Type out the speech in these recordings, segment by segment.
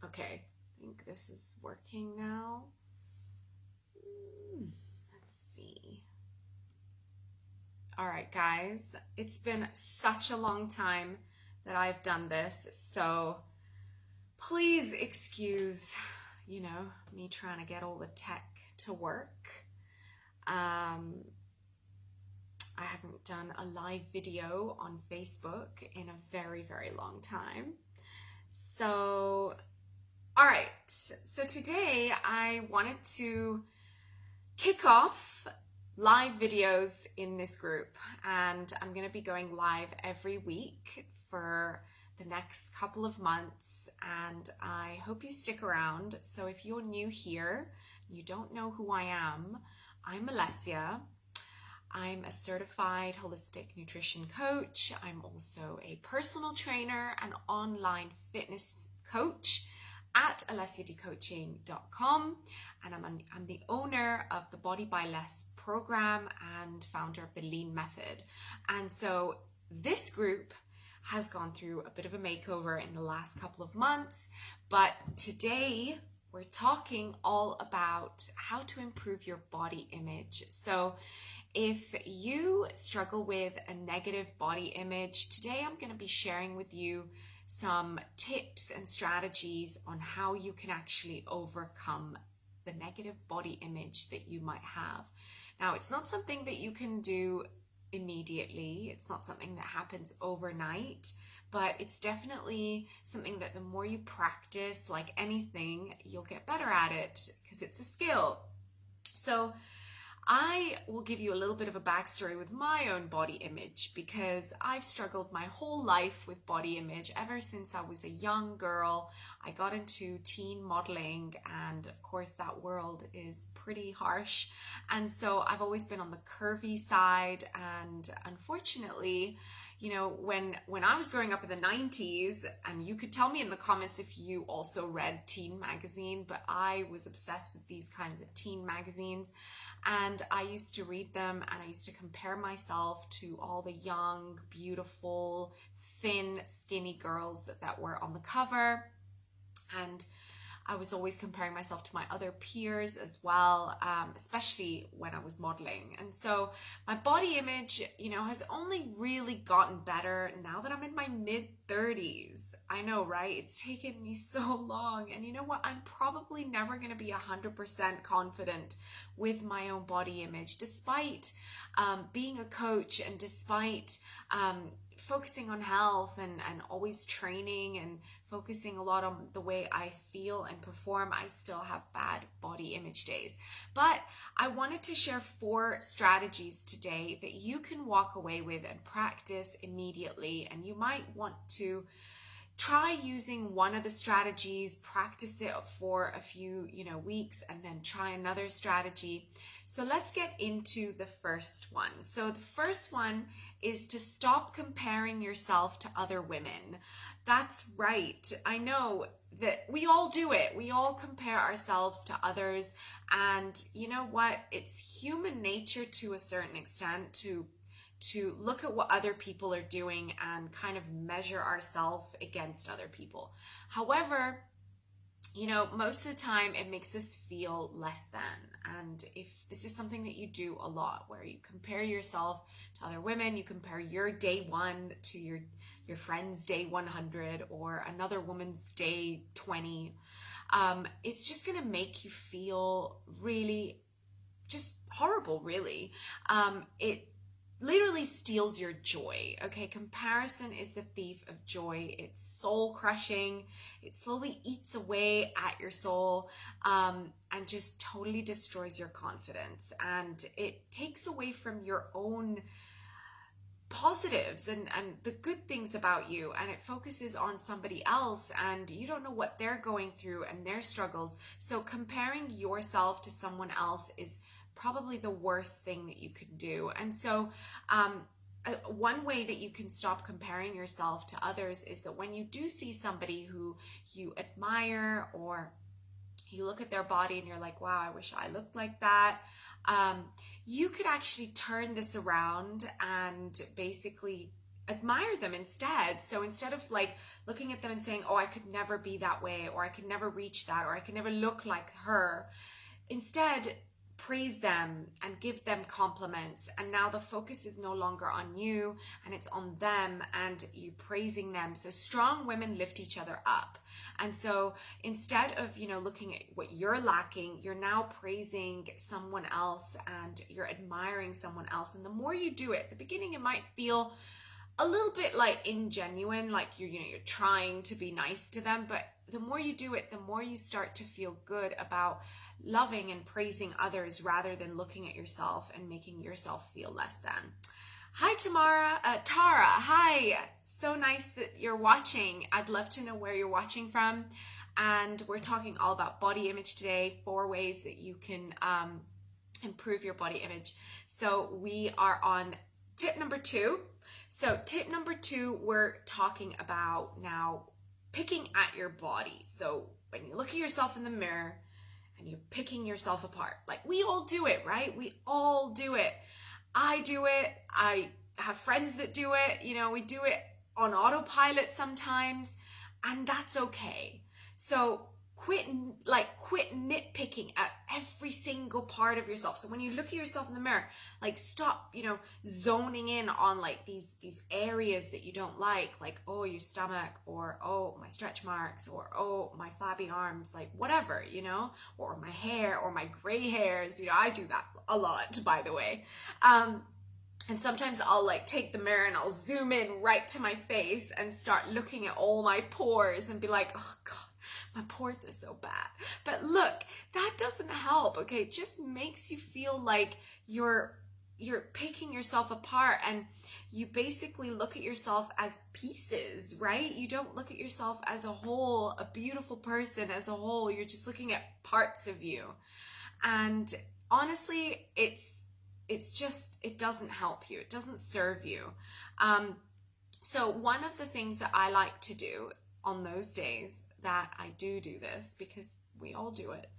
Okay, I think this is working now. Let's see. All right, guys, it's been such a long time that I've done this, so please excuse, me trying to get all the tech to work. I haven't done a live video on Facebook in a very, very long time. So, all right. So today I wanted to kick off live videos in this group, and I'm going to be going live every week for the next couple of months, and I hope you stick around. So if you're new here, you don't know who I am, I'm Alessia. I'm a certified holistic nutrition coach. I'm also a personal trainer and online fitness coach at alessiadcoaching.com, and I'm the owner of the Body by Less program and founder of the Lean Method. And so this group has gone through a bit of a makeover in the last couple of months, but today we're talking all about how to improve your body image. So if you struggle with a negative body image, today I'm going to be sharing with you some tips and strategies on how you can actually overcome the negative body image that you might have. Now, it's not something that you can do immediately. It's not something that happens overnight, but it's definitely something that the more you practice, like anything, you'll get better at it because it's a skill. So I will give you a little bit of a backstory with my own body image, because I've struggled my whole life with body image ever since I was a young girl. I got into teen modeling, and of course that world is pretty harsh, and so I've always been on the curvy side. And unfortunately, when I was growing up in the 90s, and you could tell me in the comments if you also read teen magazine, but I was obsessed with these kinds of teen magazines. And I used to read them, and I used to compare myself to all the young, beautiful, thin, skinny girls that were on the cover. And I was always comparing myself to my other peers as well, especially when I was modeling. And so my body image, has only really gotten better now that I'm in my mid-30s. I know, right? It's taken me so long. And you know what? I'm probably never going to be 100% confident with my own body image, despite being a coach and despite focusing on health and always training and focusing a lot on the way I feel and perform. I still have bad body image days. But I wanted to share 4 strategies today that you can walk away with and practice immediately. And you might want to try using one of the strategies, practice it for a few, weeks, and then try another strategy. So let's get into the first one. So the first one is to stop comparing yourself to other women. That's right. I know that we all do it. We all compare ourselves to others. And you know what? It's human nature to a certain extent to look at what other people are doing and kind of measure ourselves against other people. However, most of the time it makes us feel less than. And if this is something that you do a lot, where you compare yourself to other women, you compare your day 1 to your friend's day 100 or another woman's day 20, it's just going to make you feel really just horrible, really. It literally steals your joy. Okay, comparison is the thief of joy. It's soul crushing. It slowly eats away at your soul, and just totally destroys your confidence. And it takes away from your own positives and the good things about you, and it focuses on somebody else, and you don't know what they're going through and their struggles. So comparing yourself to someone else is probably the worst thing that you can do. And so one way that you can stop comparing yourself to others is that when you do see somebody who you admire, or you look at their body and you're like, wow, I wish I looked like that, you could actually turn this around and basically admire them instead. So instead of like looking at them and saying, oh, I could never be that way, or I could never reach that, or I could never look like her, instead praise them and give them compliments. And now the focus is no longer on you, and it's on them and you praising them. So strong women lift each other up. And so instead of, looking at what you're lacking, you're now praising someone else and you're admiring someone else. And the more you do it, at the beginning, it might feel a little bit like ingenuine, like you're trying to be nice to them. But the more you do it, the more you start to feel good about loving and praising others rather than looking at yourself and making yourself feel less than. Hi, Tara. Hi. So nice that you're watching. I'd love to know where you're watching from. And we're talking all about body image today, 4 ways that you can improve your body image. So we are on tip number 2. So tip number 2, we're talking about now picking at your body. So when you look at yourself in the mirror and you're picking yourself apart, like we all do it, right? We all do it. I do it. I have friends that do it. We do it on autopilot sometimes, and that's okay. So quit nitpicking at every single part of yourself. So when you look at yourself in the mirror, like stop, zoning in on like these areas that you don't like, oh, your stomach, or oh, my stretch marks, or oh, my flabby arms, like whatever, or my hair, or my gray hairs. I do that a lot, by the way. And sometimes I'll like take the mirror and I'll zoom in right to my face and start looking at all my pores and be like, oh God, my pores are so bad. But look, that doesn't help, okay? It just makes you feel like you're picking yourself apart, and you basically look at yourself as pieces, right? You don't look at yourself as a whole, a beautiful person as a whole. You're just looking at parts of you. And honestly, it doesn't help you. It doesn't serve you. So one of the things that I like to do on those days that I do this, because we all do it,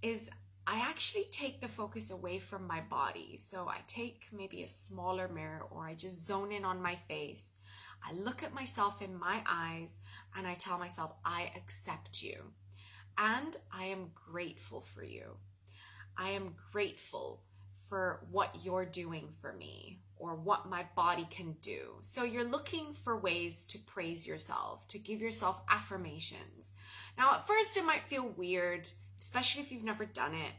is I actually take the focus away from my body. So I take maybe a smaller mirror, or I just zone in on my face. I look at myself in my eyes and I tell myself, I accept you and I am grateful for you. I am grateful for what you're doing for me, or what my body can do. So you're looking for ways to praise yourself, to give yourself affirmations. Now, at first it might feel weird, especially if you've never done it.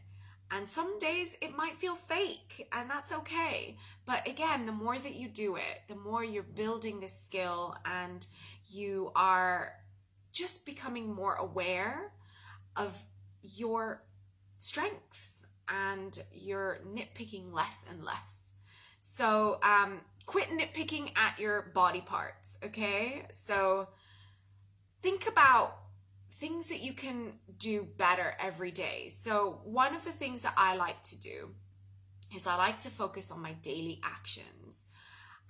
And some days it might feel fake, and that's okay. But again, the more that you do it, the more you're building this skill, and you are just becoming more aware of your strengths, and you're nitpicking less and less. So quit nitpicking at your body parts, okay? So think about things that you can do better every day. So one of the things that I like to do is I like to focus on my daily actions.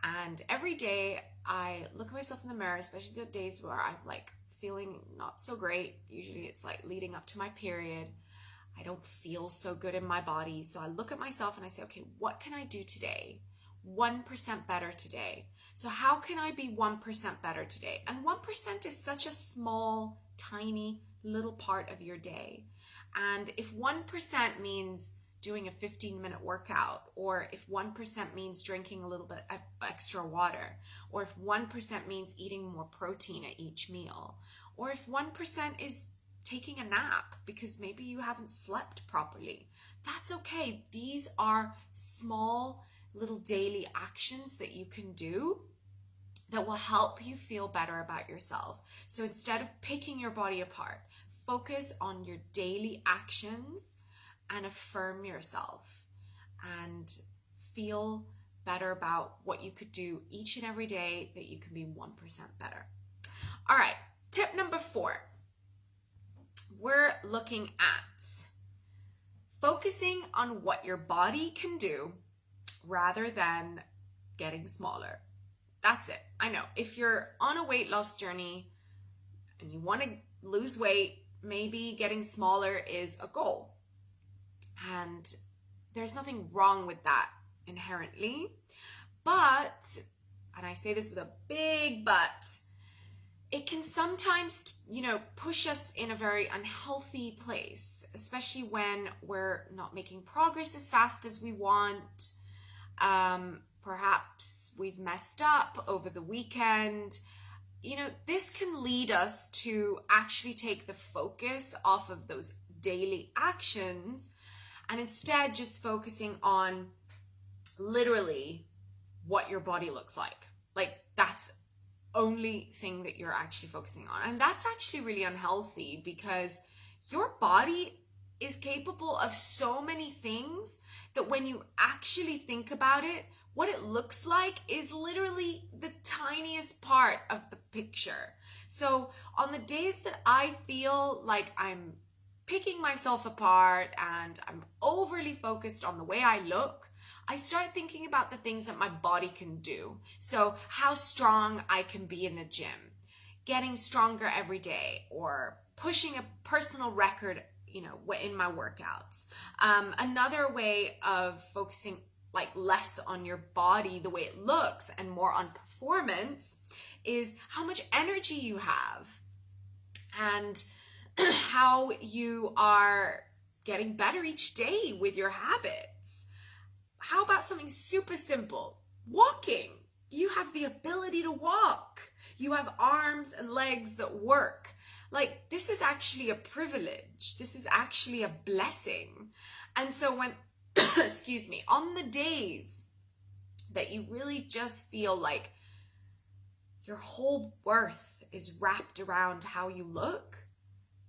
And every day I look at myself in the mirror, especially the days where I'm like feeling not so great. Usually it's like leading up to my period. I don't feel so good in my body. So I look at myself and I say, okay, what can I do today? 1% better today. So how can I be 1% better today? And 1% is such a small, tiny little part of your day. And if 1% means doing a 15-minute workout, or if 1% means drinking a little bit of extra water, or if 1% means eating more protein at each meal, or if 1% is taking a nap because maybe you haven't slept properly, that's okay. These are small little daily actions that you can do that will help you feel better about yourself. So instead of picking your body apart, focus on your daily actions and affirm yourself and feel better about what you could do each and every day that you can be 1% better. All right, tip number 4. We're looking at focusing on what your body can do rather than getting smaller. That's it. I know if you're on a weight loss journey and you want to lose weight, maybe getting smaller is a goal. And there's nothing wrong with that inherently. But and I say this with a big but, it can sometimes, push us in a very unhealthy place, especially when we're not making progress as fast as we want. Perhaps we've messed up over the weekend. This can lead us to actually take the focus off of those daily actions and instead just focusing on literally what your body looks like. Like, that's only thing that you're actually focusing on. And that's actually really unhealthy, because your body is capable of so many things that when you actually think about it, what it looks like is literally the tiniest part of the picture. So on the days that I feel like I'm picking myself apart and I'm overly focused on the way I look, I start thinking about the things that my body can do. So how strong I can be in the gym, getting stronger every day, or pushing a personal record, in my workouts. Another way of focusing less on your body, the way it looks, and more on performance, is how much energy you have and how you are getting better each day with your habits. How about something super simple? Walking. You have the ability to walk. You have arms and legs that work. This is actually a privilege. This is actually a blessing. And so when, excuse me, on the days that you really just feel like your whole worth is wrapped around how you look,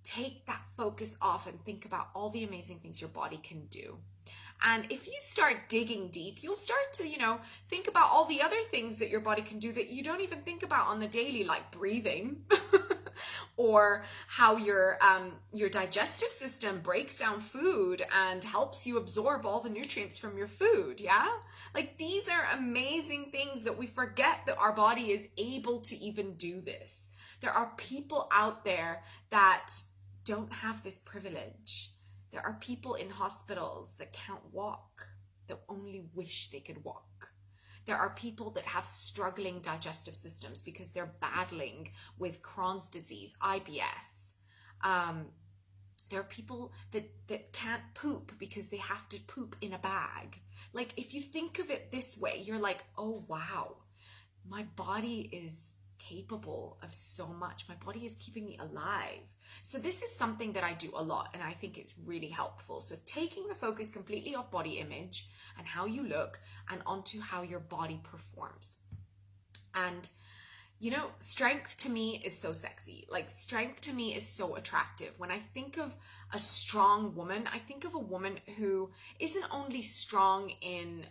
take that focus off and think about all the amazing things your body can do. And if you start digging deep, you'll start to, think about all the other things that your body can do that you don't even think about on the daily, like breathing, or how your digestive system breaks down food and helps you absorb all the nutrients from your food. Yeah, these are amazing things that we forget that our body is able to even do this. There are people out there that don't have this privilege. There are people in hospitals that can't walk, that only wish they could walk. There are people that have struggling digestive systems because they're battling with Crohn's disease, IBS. There are people that can't poop because they have to poop in a bag. If you think of it this way, you're like, oh wow, my body is capable of so much. My body is keeping me alive. So this is something that I do a lot, and I think it's really helpful. So taking the focus completely off body image and how you look and onto how your body performs. And strength to me is so sexy. Strength to me is so attractive. When I think of a strong woman, I think of a woman who isn't only strong in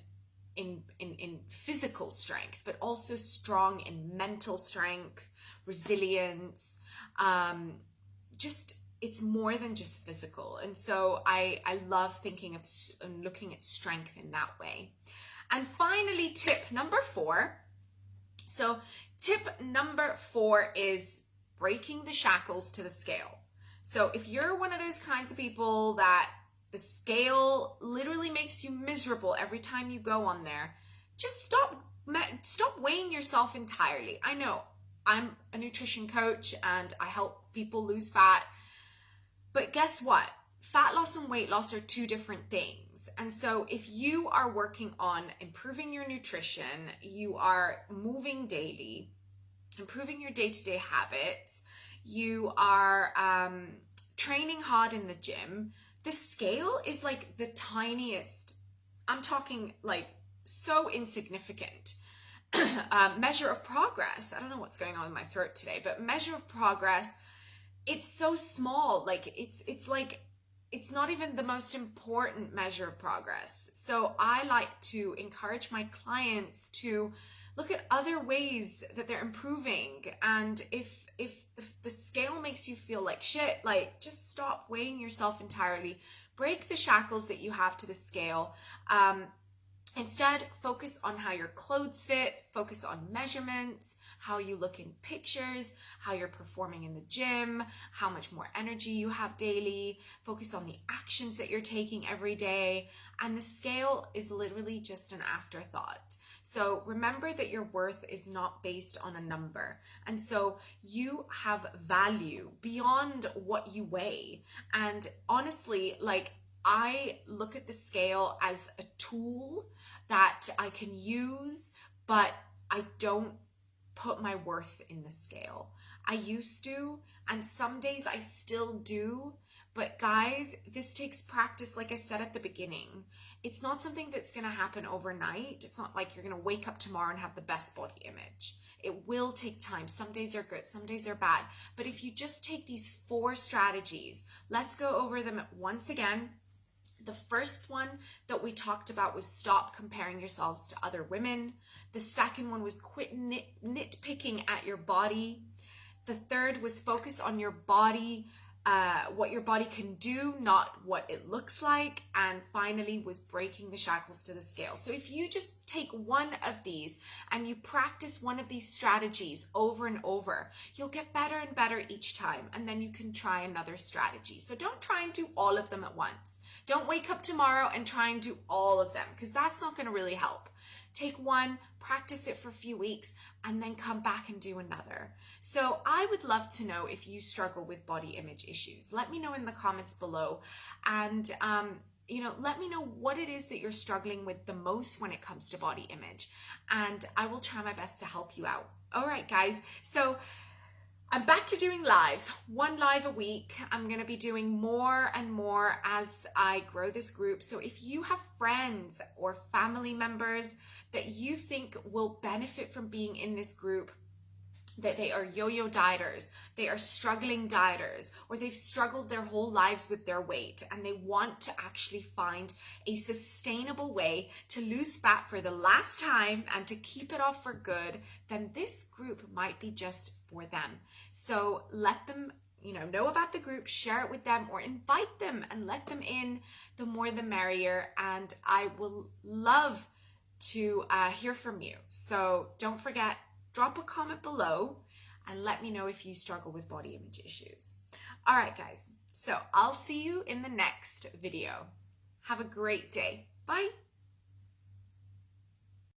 physical strength, but also strong in mental strength, resilience. It's more than just physical. And so I love thinking of and looking at strength in that way. And finally, tip number 4. So tip number 4 is breaking the shackles to the scale. So if you're one of those kinds of people that the scale literally makes you miserable every time you go on there, just stop weighing yourself entirely. I know I'm a nutrition coach and I help people lose fat, but guess what? Fat loss and weight loss are 2 different things. And so if you are working on improving your nutrition, you are moving daily, improving your day-to-day habits, you are training hard in the gym, the scale is the tiniest, I'm talking so insignificant measure of progress. I don't know what's going on in my throat today, but measure of progress, it's so small. It's not even the most important measure of progress. So I like to encourage my clients to look at other ways that they're improving. And if the scale makes you feel like shit, just stop weighing yourself entirely. Break the shackles that you have to the scale. Instead, focus on how your clothes fit, focus on measurements, how you look in pictures, how you're performing in the gym, how much more energy you have daily. Focus on the actions that you're taking every day. And the scale is literally just an afterthought. So remember that your worth is not based on a number. And so you have value beyond what you weigh. And honestly, like, I look at the scale as a tool that I can use, but I don't put my worth in the scale. I used to, and some days I still do, but guys, this takes practice. Like I said at the beginning, it's not something that's going to happen overnight. It's not like you're going to wake up tomorrow and have the best body image. It will take time. Some days are good, some days are bad. But if you just take these 4 strategies, let's go over them once again. The first one that we talked about was stop comparing yourselves to other women. The second one was quit nitpicking at your body. The third was focus on your body, what your body can do, not what it looks like. And finally was breaking the shackles to the scale. So if you just take one of these and you practice one of these strategies over and over, you'll get better and better each time. And then you can try another strategy. So don't try and do all of them at once. Don't wake up tomorrow and try and do all of them, because that's not going to really help. Take one, practice it for a few weeks, and then come back and do another. So I would love to know if you struggle with body image issues. Let me know in the comments below, and let me know what it is that you're struggling with the most when it comes to body image, and I will try my best to help you out. All right, guys. So I'm back to doing lives, 1 live a week. I'm going to be doing more and more as I grow this group. So if you have friends or family members that you think will benefit from being in this group, that they are yo-yo dieters, they are struggling dieters, or they've struggled their whole lives with their weight and they want to actually find a sustainable way to lose fat for the last time and to keep it off for good, then this group might be just for them. So let them know about the group, share it with them, or invite them and let them in. The more the merrier, and I will love to hear from you. So don't forget, drop a comment below and let me know if you struggle with body image issues. All right, guys. So I'll see you in the next video. Have a great day. Bye.